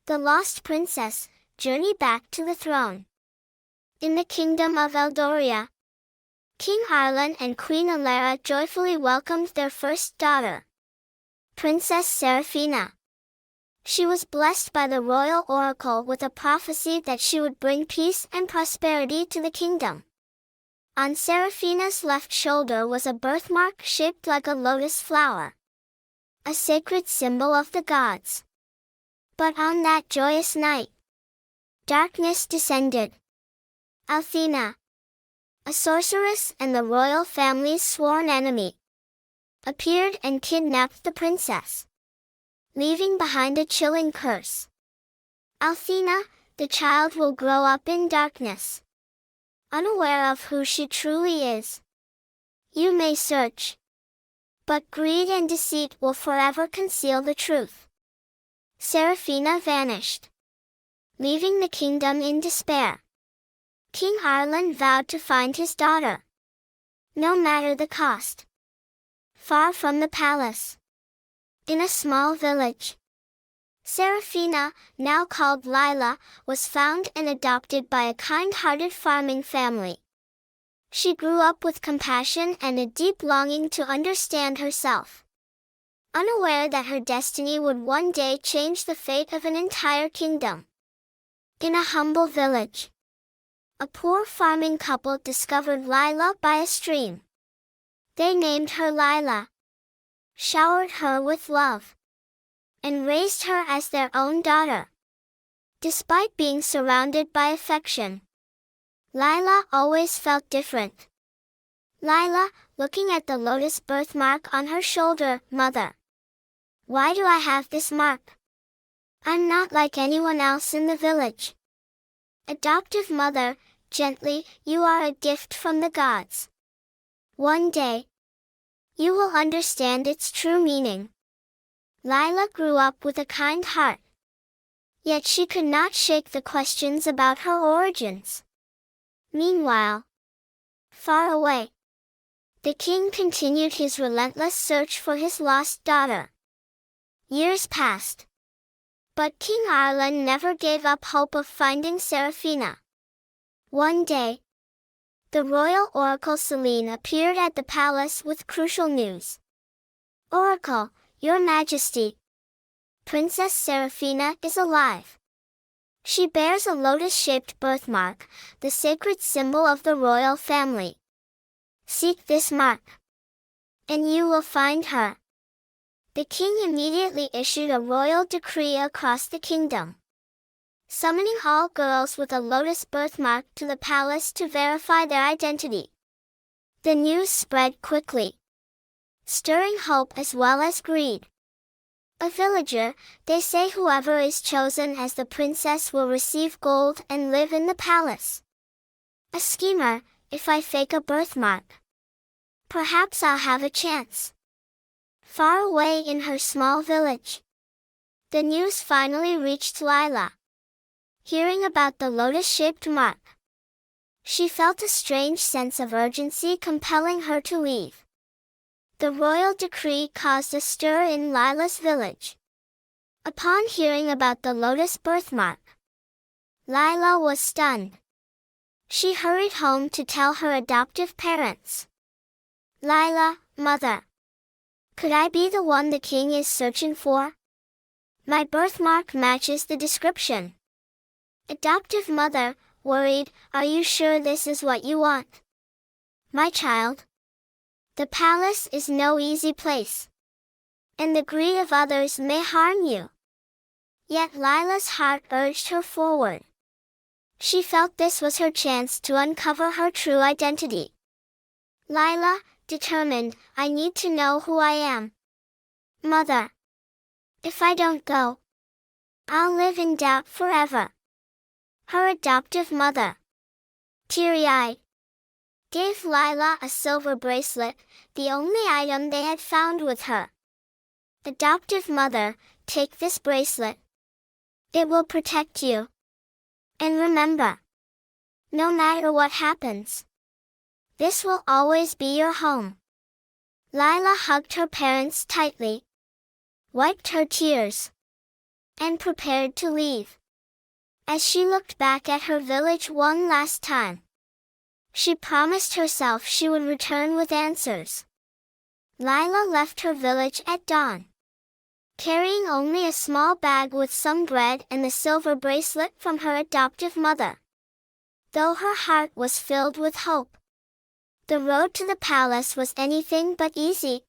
The Lost Princess, Journey Back to the Throne. In the kingdom of Eldoria, King Arlan and Queen Lila joyfully welcomed their first daughter, Princess Seraphina. She was blessed by the royal oracle with a prophecy that she would bring peace and prosperity to the kingdom. On Seraphina's left shoulder was a birthmark shaped like a lotus flower, a sacred symbol of the gods. But on that joyous night, darkness descended. Athena, a sorceress and the royal family's sworn enemy, appeared and kidnapped the princess, leaving behind a chilling curse. Athena, the child will grow up in darkness, unaware of who she truly is. You may search, but greed and deceit will forever conceal the truth. Seraphina vanished, leaving the kingdom in despair. King Arlan vowed to find his daughter, no matter the cost. Far from the palace, in a small village, Seraphina, now called Lila, was found and adopted by a kind-hearted farming family. She grew up with compassion and a deep longing to understand herself, unaware that her destiny would one day change the fate of an entire kingdom. In a humble village, a poor farming couple discovered Lila by a stream. They named her Lila, showered her with love, and raised her as their own daughter. Despite being surrounded by affection, Lila always felt different. Lila, looking at the lotus birthmark on her shoulder, "Mother, why do I have this mark? I'm not like anyone else in the village." Adoptive mother, gently, "You are a gift from the gods. One day, you will understand its true meaning." Lila grew up with a kind heart, yet she could not shake the questions about her origins. Meanwhile, far away, the king continued his relentless search for his lost daughter. Years passed, but King Arlan never gave up hope of finding Seraphina. One day, the royal oracle Selene appeared at the palace with crucial news. "Oracle, Your Majesty, Princess Seraphina is alive. She bears a lotus-shaped birthmark, the sacred symbol of the royal family. Seek this mark, and you will find her." The king immediately issued a royal decree across the kingdom, summoning all girls with a lotus birthmark to the palace to verify their identity. The news spread quickly, stirring hope as well as greed. A villager, they say whoever is chosen as the princess will receive gold and live in the palace. A schemer, if I fake a birthmark, perhaps I'll have a chance. Far away in her small village, the news finally reached Lila. Hearing about the lotus-shaped mark, she felt a strange sense of urgency compelling her to leave. The royal decree caused a stir in Lila's village. Upon hearing about the lotus birthmark, Lila was stunned. She hurried home to tell her adoptive parents. "Lila, mother, could I be the one the king is searching for? My birthmark matches the description." Adoptive mother, worried, "Are you sure this is what you want? My child, the palace is no easy place, and the greed of others may harm you." Yet Lila's heart urged her forward. She felt this was her chance to uncover her true identity. Lila, determined, "I need to know who I am. Mother, if I don't go, I'll live in doubt forever." Her adoptive mother, teary-eyed, gave Lila a silver bracelet, the only item they had found with her. "Adoptive mother, take this bracelet. It will protect you. And remember, no matter what happens, this will always be your home." Lila hugged her parents tightly, wiped her tears, and prepared to leave. As she looked back at her village one last time, she promised herself she would return with answers. Lila left her village at dawn, carrying only a small bag with some bread and the silver bracelet from her adoptive mother. Though her heart was filled with hope, the road to the palace was anything but easy.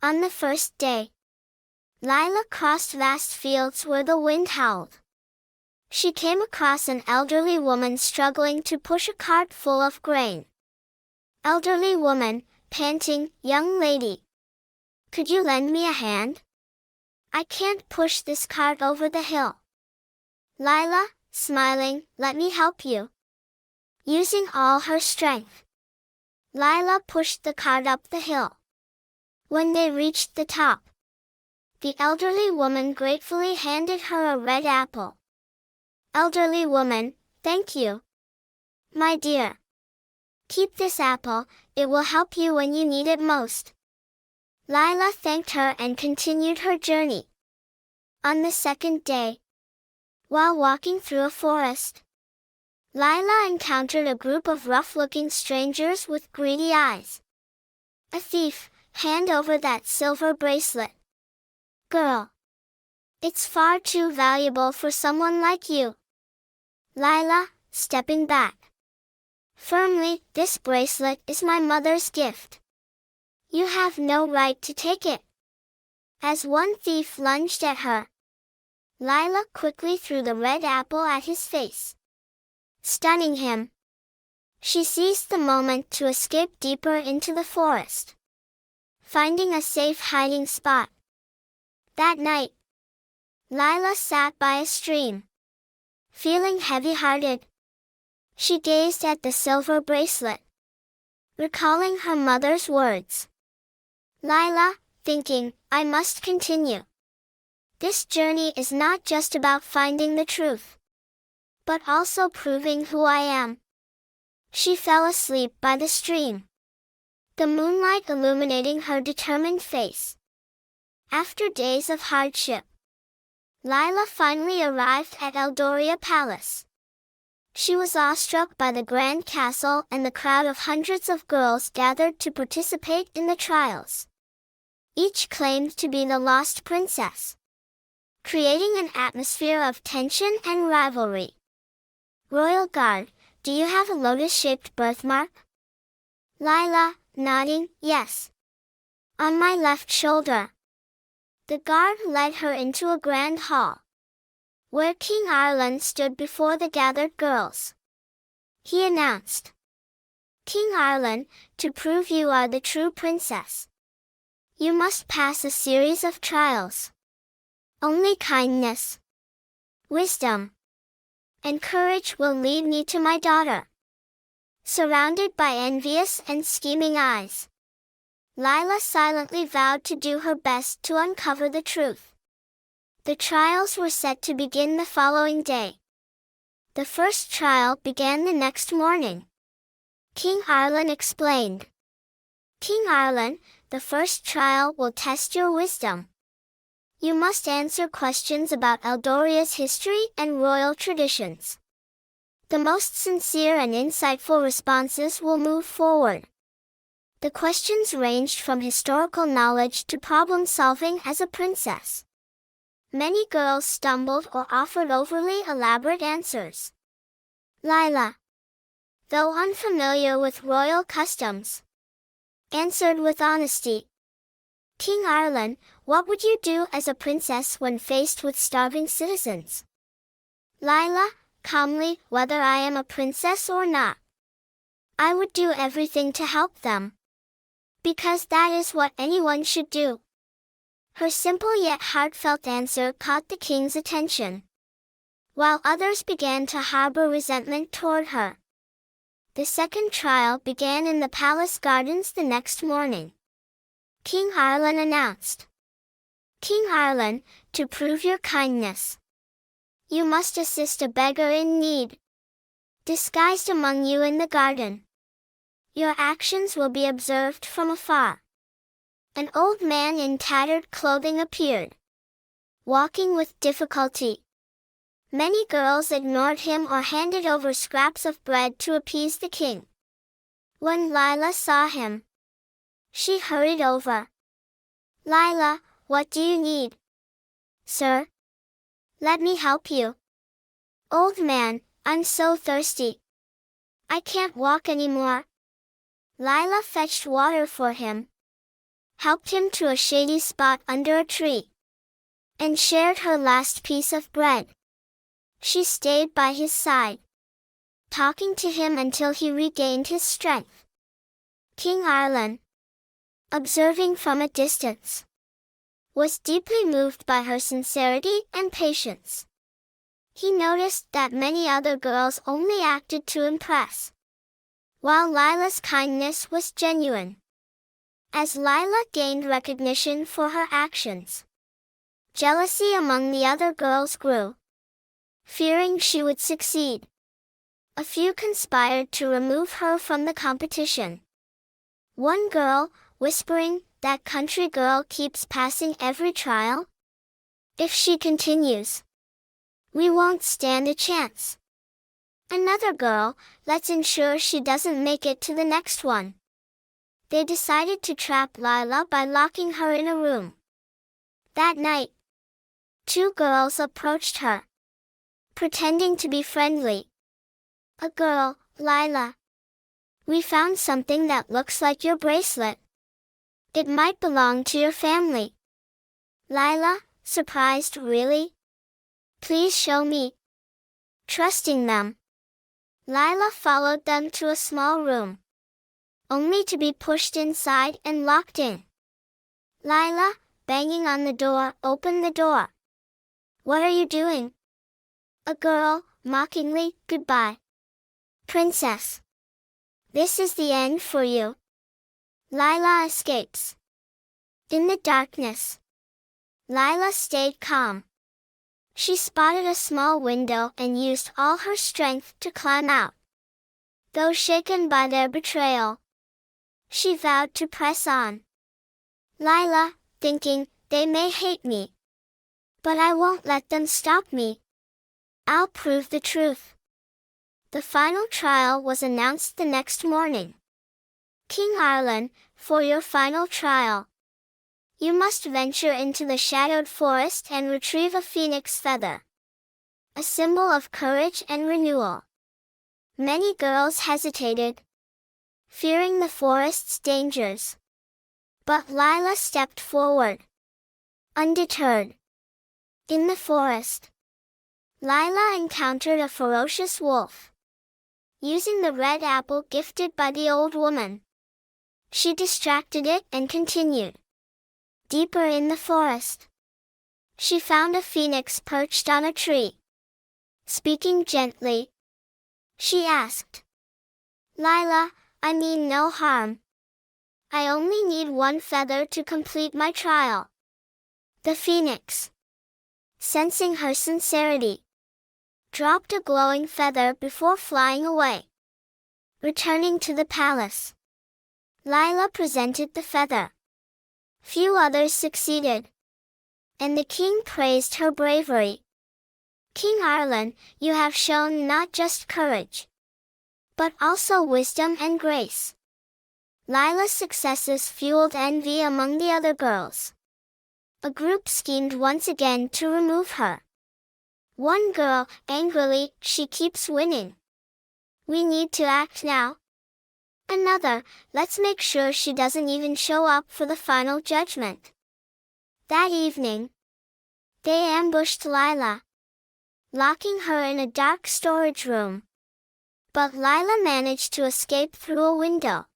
On the first day, Lila crossed vast fields where the wind howled. She came across an elderly woman struggling to push a cart full of grain. Elderly woman, panting, young lady, could you lend me a hand? I can't push this cart over the hill. Lila, smiling, let me help you. Using all her strength, Lila pushed the cart up the hill. When they reached the top, the elderly woman gratefully handed her a red apple. Elderly woman, thank you. My dear, keep this apple, it will help you when you need it most. Lila thanked her and continued her journey. On the second day, while walking through a forest, Lila encountered a group of rough-looking strangers with greedy eyes. A thief, hand over that silver bracelet. Girl, it's far too valuable for someone like you. Lila, stepping back firmly, this bracelet is my mother's gift. You have no right to take it. As one thief lunged at her, Lila quickly threw the red apple at his face, stunning him. She seized the moment to escape deeper into the forest, finding a safe hiding spot. That night, Lila sat by a stream, feeling heavy-hearted. She gazed at the silver bracelet, recalling her mother's words. Lila, thinking, I must continue. This journey is not just about finding the truth, but also proving who I am. She fell asleep by the stream, the moonlight illuminating her determined face. After days of hardship, Lila finally arrived at Eldoria Palace. She was awestruck by the grand castle and the crowd of hundreds of girls gathered to participate in the trials. Each claimed to be the lost princess, creating an atmosphere of tension and rivalry. Royal Guard, do you have a lotus-shaped birthmark? Lila, nodding, yes. On my left shoulder. The guard led her into a grand hall, where King Arlan stood before the gathered girls. He announced, King Arlan, to prove you are the true princess, you must pass a series of trials. Only kindness, wisdom, and courage will lead me to my daughter. Surrounded by envious and scheming eyes, Lila silently vowed to do her best to uncover the truth. The trials were set to begin the following day. The first trial began the next morning. King Arlan explained. King Arlan, the first trial will test your wisdom. You must answer questions about Eldoria's history and royal traditions. The most sincere and insightful responses will move forward. The questions ranged from historical knowledge to problem-solving as a princess. Many girls stumbled or offered overly elaborate answers. Lila, though unfamiliar with royal customs, answered with honesty. King Arlan, what would you do as a princess when faced with starving citizens? Lila, calmly, whether I am a princess or not, I would do everything to help them. Because that is what anyone should do. Her simple yet heartfelt answer caught the king's attention, while others began to harbor resentment toward her. The second trial began in the palace gardens the next morning. King Arlan announced. King Arlan, to prove your kindness, you must assist a beggar in need, disguised among you in the garden. Your actions will be observed from afar. An old man in tattered clothing appeared, walking with difficulty. Many girls ignored him or handed over scraps of bread to appease the king. When Lila saw him, she hurried over. "Lila, what do you need?" "Sir, let me help you." "Old man, I'm so thirsty. I can't walk anymore." Lila fetched water for him, helped him to a shady spot under a tree, and shared her last piece of bread. She stayed by his side, talking to him until he regained his strength. King Arlan, observing from a distance, was deeply moved by her sincerity and patience. He noticed that many other girls only acted to impress, while Lila's kindness was genuine. As Lila gained recognition for her actions, jealousy among the other girls grew. Fearing she would succeed, a few conspired to remove her from the competition. One girl, whispering, "That country girl keeps passing every trial. If she continues, we won't stand a chance." Another girl, "Let's ensure she doesn't make it to the next one." They decided to trap Lila by locking her in a room. That night, two girls approached her, pretending to be friendly. A girl, "Lila, we found something that looks like your bracelet. It might belong to your family." Lila, surprised, "Really? Please show me." Trusting them, Lila followed them to a small room, only to be pushed inside and locked in. Lila, banging on the door, "Open the door." "What are you doing?" A girl, mockingly, "Goodbye, princess. This is the end for you." Lila escapes. In the darkness, Lila stayed calm. She spotted a small window and used all her strength to climb out. Though shaken by their betrayal, she vowed to press on. Lila, thinking, "They may hate me, but I won't let them stop me. I'll prove the truth." The final trial was announced the next morning. "King Arlan, for your final trial, you must venture into the shadowed forest and retrieve a phoenix feather, a symbol of courage and renewal." Many girls hesitated, fearing the forest's dangers. But Lila stepped forward, undeterred. In the forest, Lila encountered a ferocious wolf. Using the red apple gifted by the old woman, she distracted it and continued. Deeper in the forest, she found a phoenix perched on a tree. Speaking gently, she asked, "Lila, I mean no harm. I only need one feather to complete my trial." The phoenix, sensing her sincerity, dropped a glowing feather before flying away. Returning to the palace, Lila presented the feather. Few others succeeded, and the king praised her bravery. "King Arlan, you have shown not just courage, but also wisdom and grace." Lila's successes fueled envy among the other girls. A group schemed once again to remove her. One girl, angrily, "She keeps winning. We need to act now." Another, "Let's make sure she doesn't even show up for the final judgment." That evening, they ambushed Lila, locking her in a dark storage room. But Lila managed to escape through a window,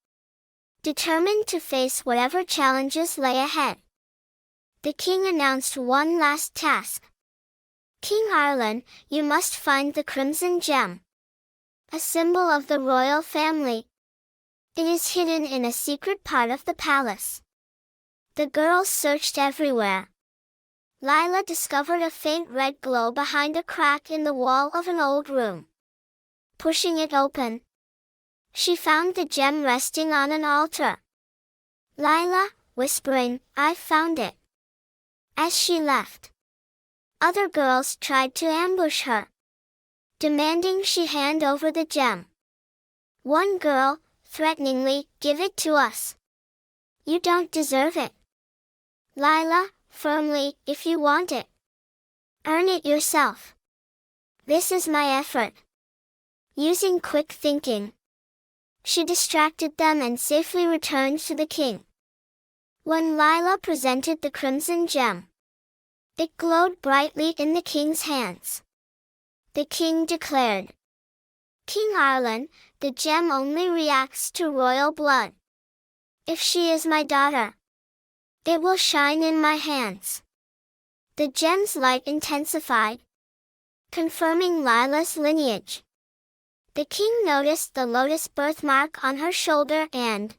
determined to face whatever challenges lay ahead. The king announced one last task. "King Arlan, you must find the crimson gem, a symbol of the royal family. It is hidden in a secret part of the palace." The girls searched everywhere. Lila discovered a faint red glow behind a crack in the wall of an old room. Pushing it open, she found the gem resting on an altar. Lila, whispering, "I found it." As she left, Other girls tried to ambush her, demanding she hand over the gem. One girl, threateningly, "Give it to us. You don't deserve it." Lila, firmly, "If you want it, earn it yourself. This is my effort." Using quick thinking, she distracted them and safely returned to the king. When Lila presented the crimson gem, it glowed brightly in the king's hands. The king declared, "King Arlan, the gem only reacts to royal blood. If she is my daughter, it will shine in my hands." The gem's light intensified, confirming Lila's lineage. The king noticed the lotus birthmark on her shoulder and,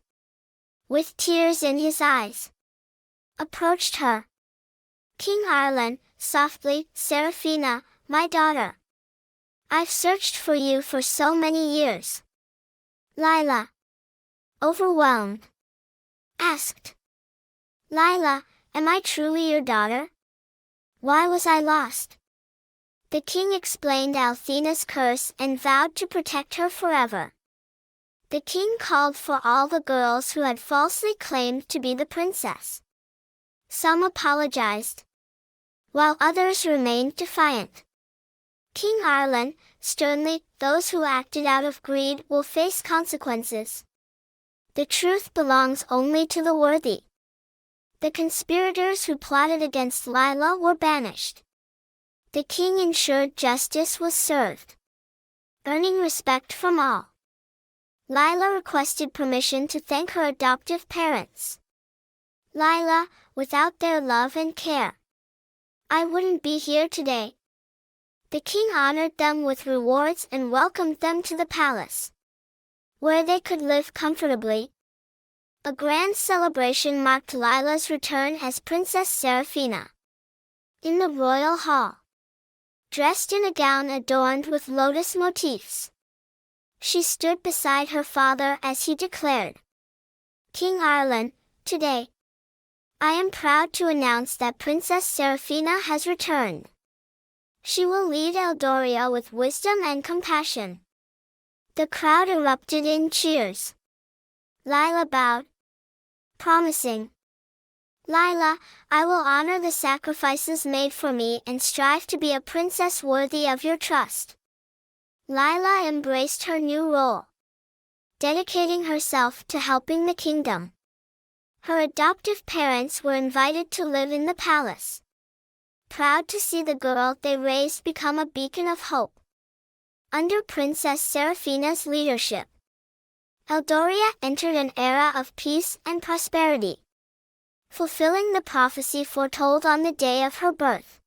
with tears in his eyes, approached her. "King Arlan," softly, "Seraphina, my daughter. I've searched for you for so many years." Lila, overwhelmed, asked, "Lila, am I truly your daughter? Why was I lost?" The king explained Althena's curse and vowed to protect her forever. The king called for all the girls who had falsely claimed to be the princess. Some apologized, while others remained defiant. King Arlan, sternly, "Those who acted out of greed will face consequences. The truth belongs only to the worthy." The conspirators who plotted against Lila were banished. The king ensured justice was served, earning respect from all. Lila requested permission to thank her adoptive parents. "Lila, without their love and care, I wouldn't be here today." The king honored them with rewards and welcomed them to the palace, where they could live comfortably. A grand celebration marked Lila's return as Princess Seraphina. In the royal hall, dressed in a gown adorned with lotus motifs, she stood beside her father as he declared, "King Arlan, today, I am proud to announce that Princess Seraphina has returned. She will lead Eldoria with wisdom and compassion." The crowd erupted in cheers. Lila bowed, promising, "Lila, I will honor the sacrifices made for me and strive to be a princess worthy of your trust." Lila embraced her new role, dedicating herself to helping the kingdom. Her adoptive parents were invited to live in the palace, proud to see the girl they raised become a beacon of hope. Under Princess Seraphina's leadership, Eldoria entered an era of peace and prosperity, fulfilling the prophecy foretold on the day of her birth.